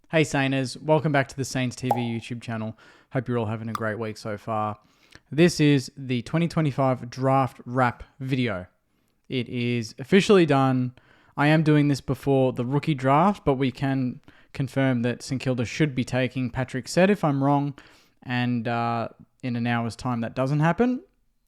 Hey Sainers, welcome back to the Saints TV YouTube channel. Hope you're all having a great week so far. This is the 2025 draft wrap video. It is officially done. I am doing this before the rookie draft, but we can confirm that St Kilda should be taking Patrick Said if I'm wrong, and in an hour's time that doesn't happen.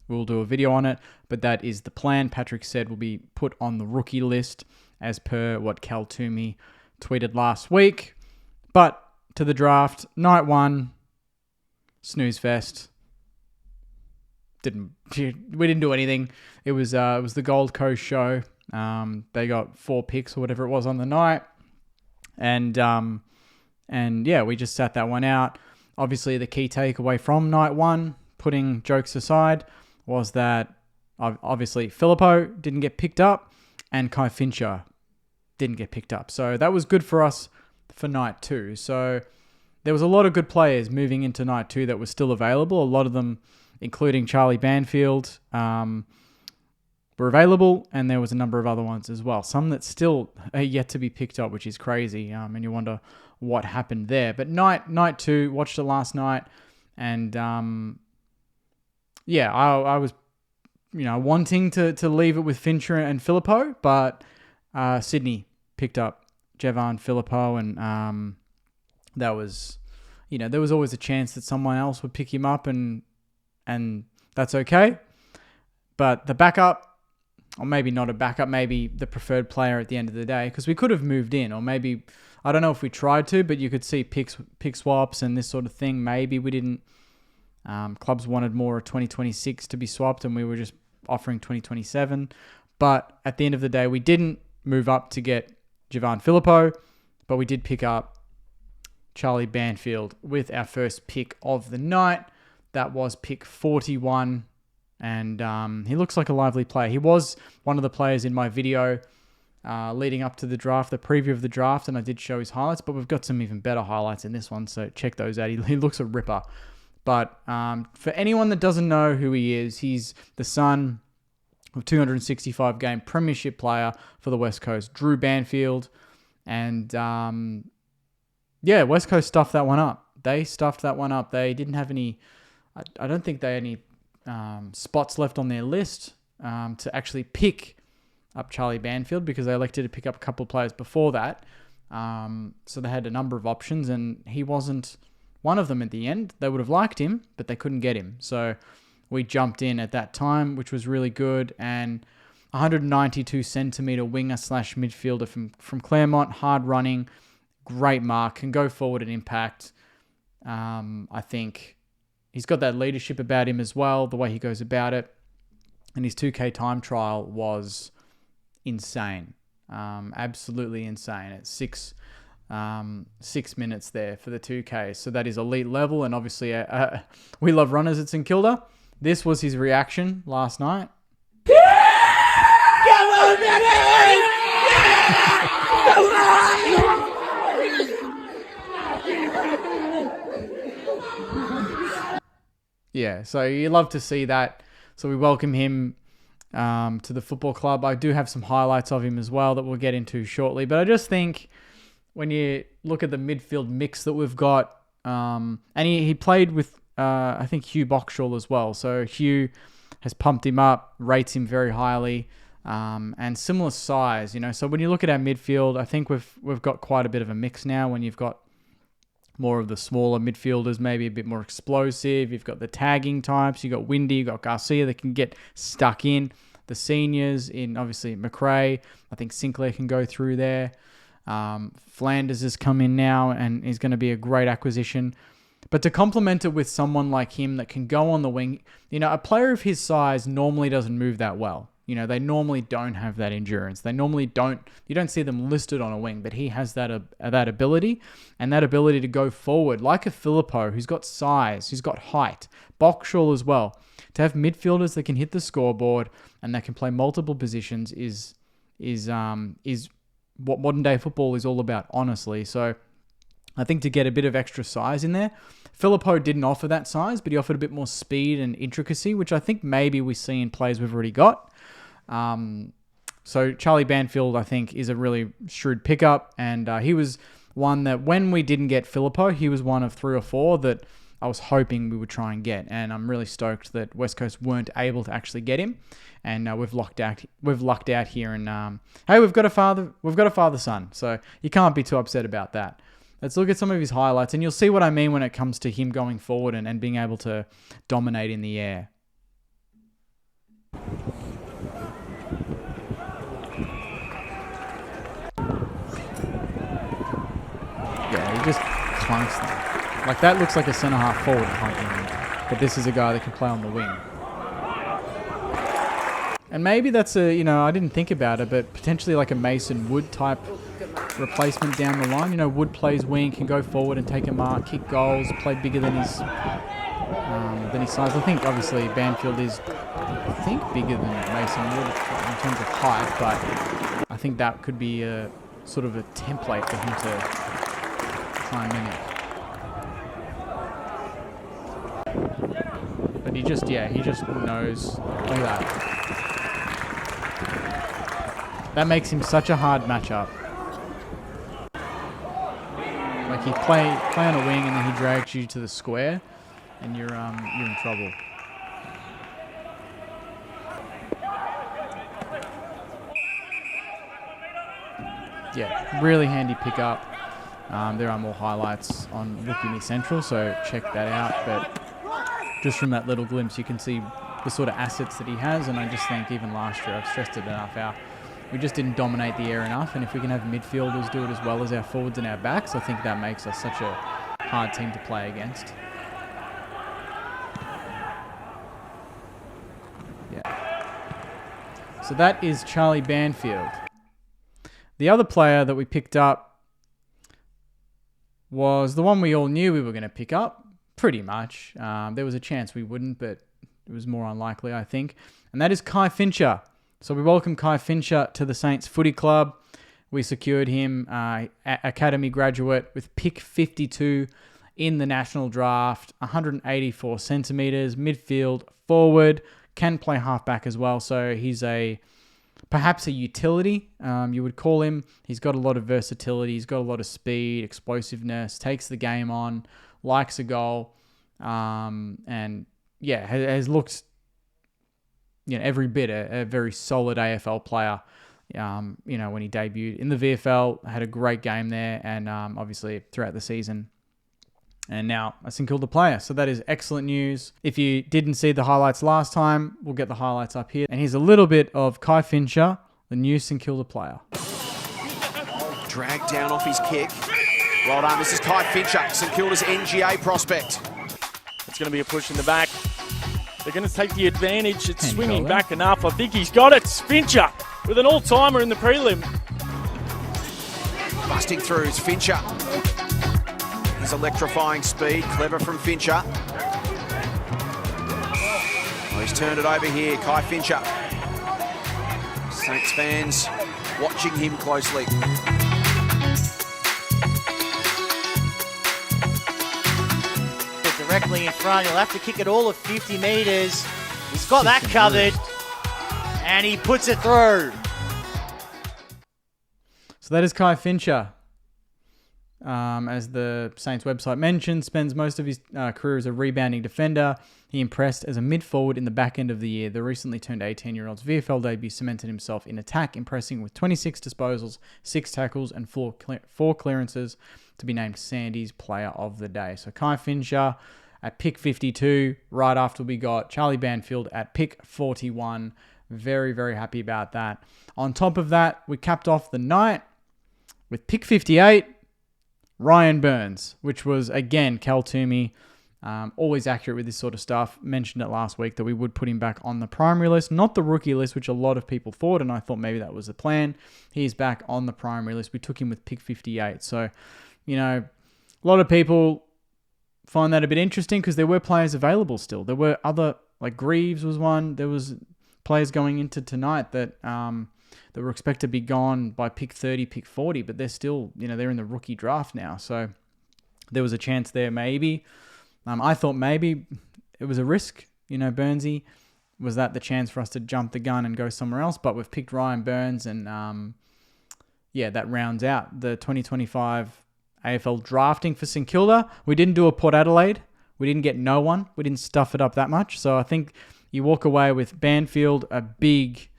We'll do a video on it, but that is the plan. Patrick Said will be put on the rookie list as per what Cal Toomey tweeted last week. But to the draft, night one, snooze fest. We didn't do anything. It was the Gold Coast show. They got 4 picks or whatever it was on the night, and yeah, we just sat that one out. Obviously, the key takeaway from night one, putting jokes aside, was that obviously Filippo didn't get picked up, and Fincher didn't get picked up. So that was good for us for night 2. So there was a lot of good players moving into night 2 that were still available. A lot of them, including Charlie Banfield, were available, and there was a number of other ones as well. Some that still are yet to be picked up, which is crazy, and you wonder what happened there. But night 2, watched it last night, and yeah, I was wanting to leave it with Fincher and Filippo, but Sydney picked up Jevan Filippo, and that was, there was always a chance that someone else would pick him up, and that's okay. But the backup, or maybe not a backup, maybe the preferred player at the end of the day, because we could have moved in, or maybe, I don't know if we tried to, but you could see pick swaps and this sort of thing. Maybe we didn't. Clubs wanted more 2026 to be swapped, and we were just offering 2027. But at the end of the day, we didn't move up to get Jevan Filippo, but we did pick up Charlie Banfield with our first pick of the night. That was pick 41, and he looks like a lively player. He was one of the players in my video leading up to the draft, the preview of the draft, and I did show his highlights, but we've got some even better highlights in this one, so check those out. He looks a ripper. But for anyone that doesn't know who he is, he's the son of 265 game premiership player for the West Coast, Drew Banfield. And yeah, West Coast stuffed that one up. They stuffed that one up. They didn't have any, I don't think they had any spots left on their list to actually pick up Charlie Banfield, because they elected to pick up a couple of players before that. So they had a number of options, and he wasn't one of them at the end. They would have liked him, but they couldn't get him. So we jumped in at that time, which was really good. And 192 centimeter winger / midfielder from Claremont, hard running, great mark, can go forward and impact. I think he's got that leadership about him as well, the way he goes about it. And his 2K time trial was insane. Absolutely insane. At 6 minutes there for the 2K. So that is elite level. And obviously we love runners at St Kilda. This was his reaction last night. Yeah, so you love to see that. So we welcome him to the football club. I do have some highlights of him as well that we'll get into shortly. But I just think when you look at the midfield mix that we've got, and he played with, I think, Hugh Boxall as well. So Hugh has pumped him up, rates him very highly, and similar size. So when you look at our midfield, I think we've got quite a bit of a mix now. When you've got more of the smaller midfielders, maybe a bit more explosive. You've got the tagging types. You've got Windy. You've got Garcia that can get stuck in. The seniors in, obviously, McRae. I think Sinclair can go through there. Flanders has come in now and is going to be a great acquisition. But to complement it with someone like him that can go on the wing, a player of his size normally doesn't move that well. They normally don't have that endurance. You don't see them listed on a wing, but he has that ability, and that ability to go forward like a Filippo who's got size, who's got height, Boxall as well. To have midfielders that can hit the scoreboard and that can play multiple positions is what modern day football is all about, honestly. So I think to get a bit of extra size in there, Filippo didn't offer that size, but he offered a bit more speed and intricacy, which I think maybe we see in players we've already got. So Charlie Banfield, I think, is a really shrewd pickup, and he was one that when we didn't get Filippo, he was one of 3 or 4 that I was hoping we would try and get. And I'm really stoked that West Coast weren't able to actually get him. And we've lucked out here. And hey, we've got a father-son. So you can't be too upset about that. Let's look at some of his highlights, and you'll see what I mean when it comes to him going forward and being able to dominate in the air. Yeah, he just clunks them. Like, that looks like a centre-half forward clunking him, but this is a guy that can play on the wing. And maybe that's I didn't think about it, but potentially like a Mason Wood type replacement down the line. Wood plays wing, can go forward and take a mark, kick goals, play bigger than his size. I think obviously Banfield is, bigger than Mason Wood in terms of height, but I think that could be a sort of a template for him to try and mimic. But he just knows. Look at that. That makes him such a hard matchup. Like, he play on a wing and then he drags you to the square, and you're in trouble. Yeah, really handy pickup. There are more highlights on Rookie Me Central, so check that out. But just from that little glimpse, you can see the sort of assets that he has, and I just think even last year, I've stressed it enough out, we just didn't dominate the air enough, and if we can have midfielders do it as well as our forwards and our backs, I think that makes us such a hard team to play against. Yeah. So that is Charlie Banfield. The other player that we picked up was the one we all knew we were going to pick up, pretty much. There was a chance we wouldn't, but it was more unlikely, I think. And that is Kai Fincher. So we welcome Kai Fincher to the Saints Footy Club. We secured him, academy graduate with pick 52 in the national draft, 184 centimetres, midfield, forward, can play halfback as well. So he's perhaps a utility, you would call him. He's got a lot of versatility. He's got a lot of speed, explosiveness, takes the game on, likes a goal, and yeah, has looked every bit a very solid AFL player. When he debuted in the VFL, had a great game there, and obviously throughout the season. And now a St Kilda player. So that is excellent news. If you didn't see the highlights last time, we'll get the highlights up here. And here's a little bit of Kai Fincher, the new St Kilda player. Dragged down off his kick. Well done, this is Kai Fincher, St Kilda's NGA prospect. It's going to be a push in the back. They're going to take the advantage. It's swinging back enough. I think he's got it. Fincher with an all-timer in the prelim. Busting through is Fincher. His electrifying speed, clever from Fincher. Oh, he's turned it over here, Kai Fincher. Saints fans watching him closely. Directly in front, he'll have to kick it all of 50 metres. He's got that covered, and he puts it through. So that is Kai Fincher. As the Saints website mentioned, spends most of his career as a rebounding defender. He impressed as a mid-forward in the back end of the year. The recently turned 18-year-old's VFL debut cemented himself in attack, impressing with 26 disposals, 6 tackles, and 4 clearances to be named Sandy's Player of the Day. So Kai Fincher at pick 52, right after we got Charlie Banfield at pick 41. Very, very happy about that. On top of that, we capped off the night with pick 58, Ryan Burns, which was, again, Cal Toomey. Always accurate with this sort of stuff. Mentioned it last week that we would put him back on the primary list, not the rookie list, which a lot of people thought, and I thought maybe that was the plan. He's back on the primary list. We took him with pick 58. So, a lot of people find that a bit interesting because there were players available still. There were other, like Greaves was one. There was players going into tonight that that were expected to be gone by pick 30, pick 40, but they're still, they're in the rookie draft now. So there was a chance there maybe. I thought maybe it was a risk, Burnsy. Was that the chance for us to jump the gun and go somewhere else? But we've picked Ryan Burns, and that rounds out the 2025 AFL drafting for St Kilda. We didn't do a Port Adelaide. We didn't get no one. We didn't stuff it up that much. So I think you walk away with Banfield, a big,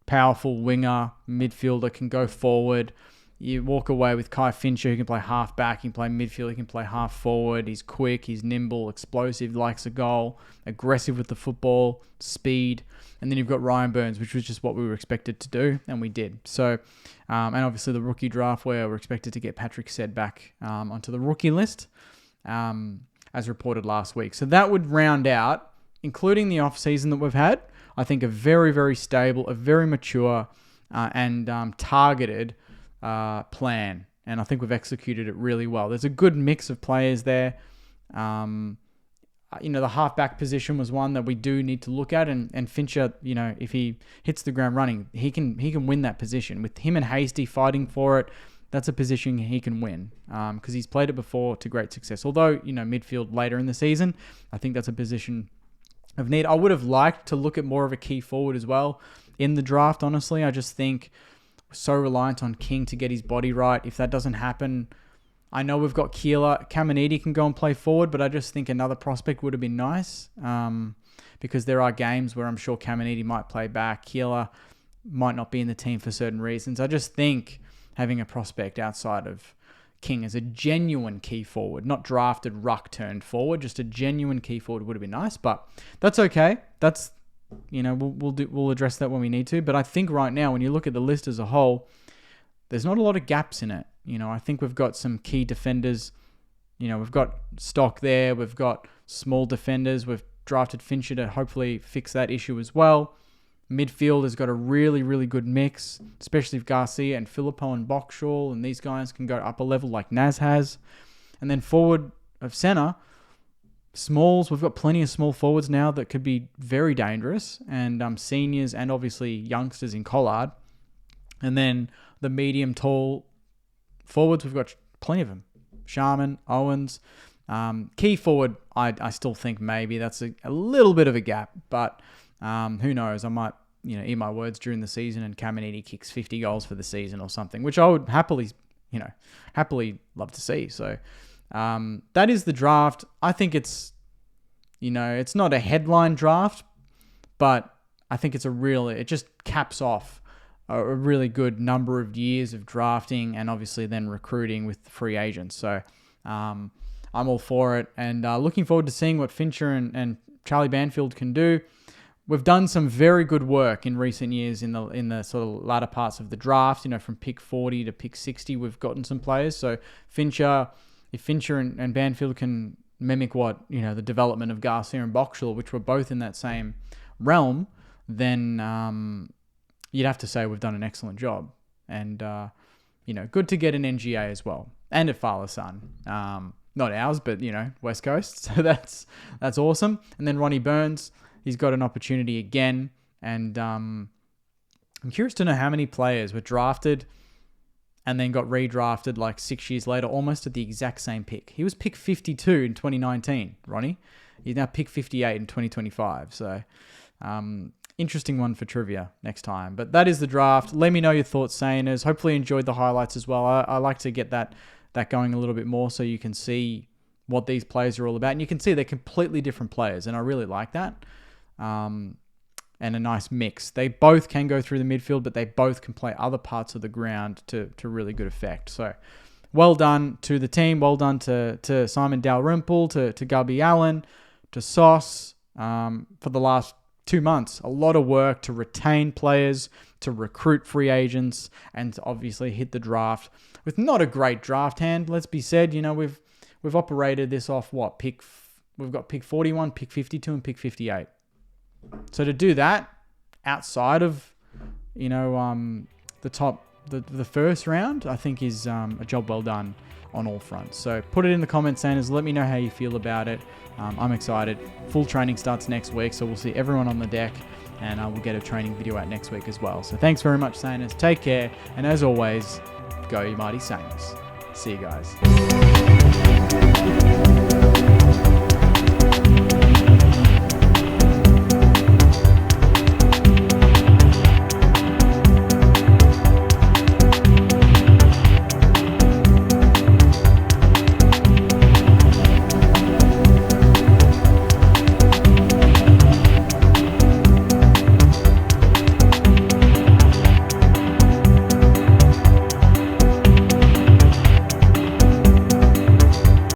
powerful winger, midfielder, can go forward. You walk away with Kai Fincher, who can play half back, he can play midfield, he can play half forward. He's quick, he's nimble, explosive, likes a goal, aggressive with the football, speed. And then you've got Ryan Burns, which was just what we were expected to do, and we did. So, and obviously the rookie draft, where we're expected to get Patrick Said back onto the rookie list, as reported last week. So that would round out, including the off-season that we've had, I think a very, very stable, a very mature and targeted plan, and I think we've executed it really well. There's a good mix of players there. The halfback position was one that we do need to look at, and Fincher, if he hits the ground running, he can win that position. With him and Hasty fighting for it, that's a position he can win because he's played it before to great success. Although, midfield later in the season, I think that's a position of need. I would have liked to look at more of a key forward as well in the draft, honestly. I just think so reliant on King to get his body right. If that doesn't happen, I know we've got Keeler. Caminiti can go and play forward, but I just think another prospect would have been nice because there are games where I'm sure Caminiti might play back. Keeler might not be in the team for certain reasons. I just think having a prospect outside of King as a genuine key forward, not drafted ruck turned forward, just a genuine key forward would have been nice, but that's okay. That's we'll address that when we need to. But I think right now, when you look at the list as a whole, there's not a lot of gaps in it. I think we've got some key defenders. We've got stock there. We've got small defenders. We've drafted Fincher to hopefully fix that issue as well. Midfield has got a really, really good mix, especially if Garcia and Filippo and Boxall and these guys can go up a level like Naz has. And then forward of centre, smalls, we've got plenty of small forwards now that could be very dangerous, and seniors and obviously youngsters in Collard. And then the medium tall forwards, we've got plenty of them. Sharman, Owens. Key forward, I still think maybe that's a little bit of a gap, but who knows? I might eat my words during the season and Caminiti kicks 50 goals for the season or something, which I would happily love to see. So that is the draft. I think it's, it's not a headline draft, but I think it just caps off a really good number of years of drafting and obviously then recruiting with free agents. So I'm all for it, and looking forward to seeing what Fincher and Charlie Banfield can do. We've done some very good work in recent years in the sort of latter parts of the draft. From pick 40 to pick 60, we've gotten some players. So if Fincher and Banfield can mimic what the development of Garcia and Boxall, which were both in that same realm, then you'd have to say we've done an excellent job. And good to get an NGA as well, and a Father's son. Not ours, but West Coast. So that's awesome. And then Ronnie Burns. He's got an opportunity again, and I'm curious to know how many players were drafted and then got redrafted like 6 years later, almost at the exact same pick. He was pick 52 in 2019, Ronnie. He's now pick 58 in 2025. So interesting one for trivia next time. But that is the draft. Let me know your thoughts, Sayers. Hopefully you enjoyed the highlights as well. I like to get that going a little bit more so you can see what these players are all about. And you can see they're completely different players, and I really like that. And a nice mix. They both can go through the midfield, but they both can play other parts of the ground to really good effect. So well done to the team. Well done to Simon Dalrymple, to Gubby Allen, to Sauce for the last 2 months. A lot of work to retain players, to recruit free agents, and to obviously hit the draft with not a great draft hand. Let's be said, we've operated this off what? We've got pick 41, pick 52, and pick 58. So to do that outside of, the top, the first round, I think is a job well done on all fronts. So put it in the comments, Sanders. Let me know how you feel about it. I'm excited. Full training starts next week, so we'll see everyone on the deck, and we'll get a training video out next week as well. So thanks very much, Sanders. Take care, and as always, go you mighty Saints. See you guys.